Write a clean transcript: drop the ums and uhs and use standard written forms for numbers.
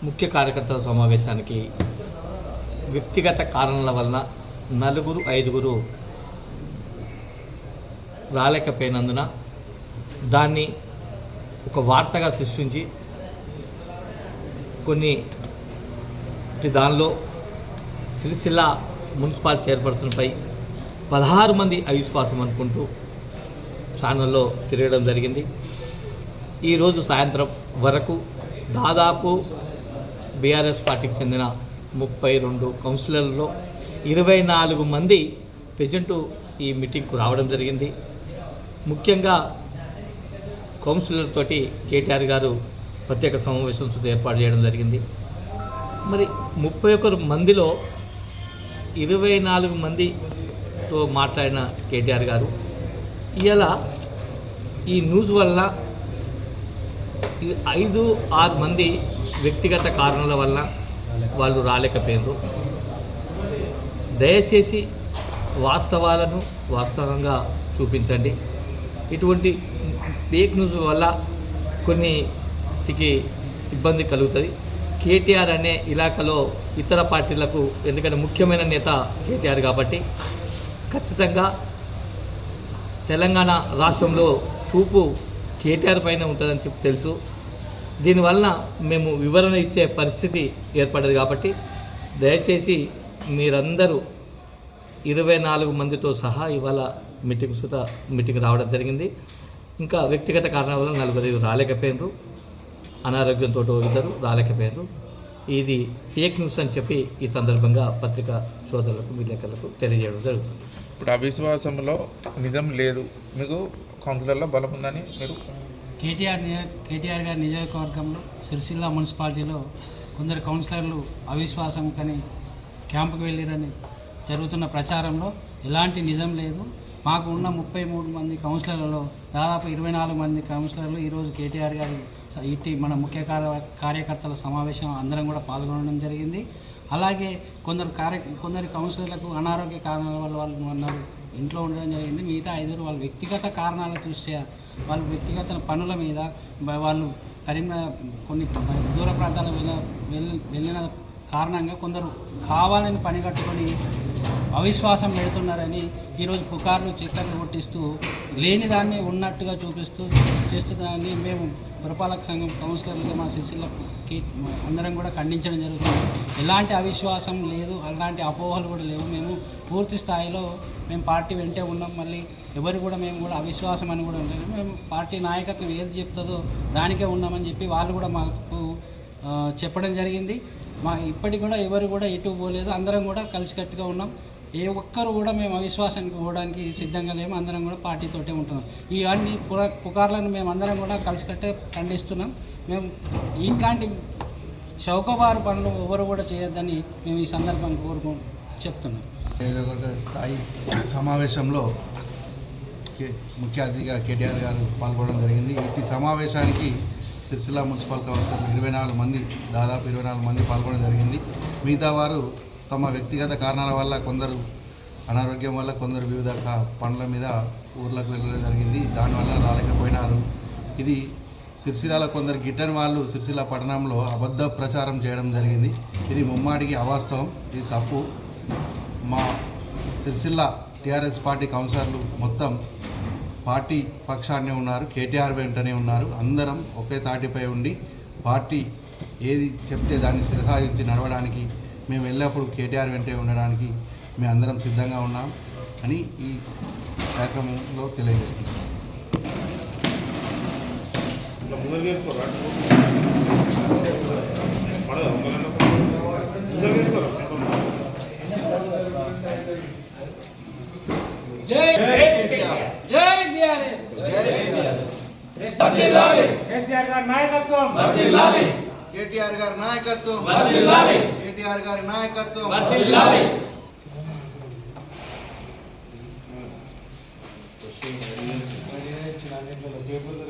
ముఖ్య కార్యకర్తల సమావేశానికి వ్యక్తిగత కారణాల వలన 4-5 రాలేకపోయినందున దాన్ని ఒక వార్తగా సృష్టించి దానిలో సిరిసిల్ల మున్సిపల్ చైర్పర్సన్పై 16 మంది అవిశ్వాసం అనుకుంటూ ఛానల్లో తిరగడం జరిగింది. ఈరోజు సాయంత్రం వరకు దాదాపు బీఆర్ఎస్ పార్టీకి చెందిన 32 కౌన్సిలర్లలో 24 మంది ప్రజెంటు ఈ మీటింగ్కు రావడం జరిగింది. ముఖ్యంగా కౌన్సిలర్ తోటి కేటీఆర్ గారు ప్రత్యేక సమావేశం ఏర్పాటు చేయడం జరిగింది. మరి 31 మందిలో 24 మందితో మాట్లాడిన కేటీఆర్ గారు ఇలా ఈ న్యూస్ వల్ల 5-6 మంది వ్యక్తిగత కారణాల వల్ల వాళ్ళు రాలేకపోయారు. దయచేసి వాస్తవాలను వాస్తవంగా చూపించండి. ఇటువంటి ఫేక్ న్యూస్ వల్ల కొన్నిటికి ఇబ్బంది కలుగుతుంది. కేటీఆర్ అనే ఇలాకాలో ఇతర పార్టీలకు, ఎందుకంటే ముఖ్యమైన నేత కేటీఆర్ కాబట్టి ఖచ్చితంగా తెలంగాణ రాష్ట్రంలో చూపు కేటీఆర్ పైన ఉంటుందని చెప్పి తెలుసు. దీనివల్ల మేము వివరణ ఇచ్చే పరిస్థితి ఏర్పడదు కాబట్టి దయచేసి మీరందరూ 24 మందితో సహా ఇవాళ మీటింగ్ రావడం జరిగింది. ఇంకా వ్యక్తిగత కారణాల వల్ల 4 రాలేకపోయినారు, అనారోగ్యంతో 2 రాలేకపోయారు. ఇది ఫేక్ న్యూస్ అని చెప్పి ఈ సందర్భంగా పత్రికా సోదరులకు, విలేకరులకు తెలియజేయడం జరుగుతుంది. ఇప్పుడు అవిశ్వాసంలో నిజం లేదు, మీకు కౌన్సిలర్లో బలం ఉందని మీరు కేటీఆర్ గారి నియోజకవర్గంలో సిరిసిల్ల మున్సిపాలిటీలో కొందరు కౌన్సిలర్లు అవిశ్వాసం కని క్యాంపుకు వెళ్ళిరని జరుగుతున్న ప్రచారంలో ఎలాంటి నిజం లేదు. మాకు ఉన్న 33 మంది కౌన్సిలర్లలో దాదాపు 24 మంది కౌన్సిలర్లు ఈరోజు కేటీఆర్ గారి మన ముఖ్య కార్యకర్తల సమావేశం అందరం కూడా పాల్గొనడం జరిగింది. అలాగే కొందరు కౌన్సిలర్లకు అనారోగ్య కారణాల వల్ల వాళ్ళు ఇంట్లో ఉండడం జరిగింది. మిగతా 5 వాళ్ళ వ్యక్తిగత కారణాల దృష్ట్యా వాళ్ళ వ్యక్తిగత పనుల మీద వాళ్ళు కొన్ని దూర ప్రాంతాలకు వెళ్ళిన కారణంగా కొందరు కావాలని పని కట్టుకొని అవిశ్వాసం పెడుతున్నారని ఈరోజు పుకార్లు చిత్రాలు కొట్టిస్తూ లేని దాన్ని ఉన్నట్టుగా చూపిస్తూ చేస్తుందని మేము పురపాలక సంఘం కౌన్సిలర్లుగా మా సిరిసిల్లకి అందరం కూడా ఖండించడం జరుగుతుంది. ఎలాంటి అవిశ్వాసం లేదు, అలాంటి అపోహలు కూడా లేవు. మేము పూర్తి స్థాయిలో మేము పార్టీ వెంటే ఉన్నాం. మళ్ళీ ఎవరు కూడా మేము కూడా అవిశ్వాసం అని కూడా ఉండలేదు. మేము పార్టీ నాయకత్వం ఏది చెప్తుందో దానికే ఉన్నామని చెప్పి వాళ్ళు కూడా మాకు చెప్పడం జరిగింది. ఇప్పటికి కూడా ఎవరు కూడా ఎటు పోలేదు, అందరం కూడా కలిసికట్టుగా ఉన్నాం. ఏ ఒక్కరు కూడా మేము అవిశ్వాసానికి పోవడానికి సిద్ధంగా లేము. అందరం కూడా పార్టీతోటే ఉంటున్నాం. ఇవన్నీ పుకార్లను మేము అందరం కూడా కలిసికట్టే ఖండిస్తున్నాం. మేము ఇట్లాంటి చౌకబారు పనులు ఎవరు కూడా చేయొద్దని మేము ఈ సందర్భంగా చెప్తున్నాం. స్థాయి సమావేశంలో ముఖ్య అతిథిగా కేటీఆర్ గారు పాల్గొనడం జరిగింది. ఈ సమావేశానికి సిరిసిల్ల మున్సిపల్ కౌన్సిలర్ 24 మంది, దాదాపు 24 మంది పాల్గొనడం జరిగింది. మిగతా వారు తమ వ్యక్తిగత కారణాల వల్ల, కొందరు అనారోగ్యం వల్ల, కొందరు వివిధ పనుల మీద ఊర్లకు వెళ్ళడం జరిగింది. దానివల్ల రాలేకపోయినారు. ఇది సిరిసిల్లలో కొందరు గిట్టని వాళ్ళు సిరిసిల్ల పట్టణంలో అబద్ధ ప్రచారం చేయడం జరిగింది. ఇది ముమ్మాటికి అవాస్తవం, ఇది తప్పు. మా సిరిసిల్ల టీఆర్ఎస్ పార్టీ కౌన్సిలర్లు మొత్తం పార్టీ పక్షాన్నే ఉన్నారు, కేటీఆర్ వెంటనే ఉన్నారు. అందరం ఒకే తాటిపై ఉండి పార్టీ ఏది చెప్తే దాన్ని శిరసాయించి నడవడానికి, మేము ఎల్లప్పుడూ కేటీఆర్ వెంటే ఉండడానికి మేము అందరం సిద్ధంగా ఉన్నాం అని ఈ కార్యక్రమంలో తెలియజేసుకుంటాం. కేసీఆర్ గారి నాయకత్వం, కేటీఆర్ గారి నాయకత్వం, కేటీఆర్ గారి నాయకత్వం. పేపర్లు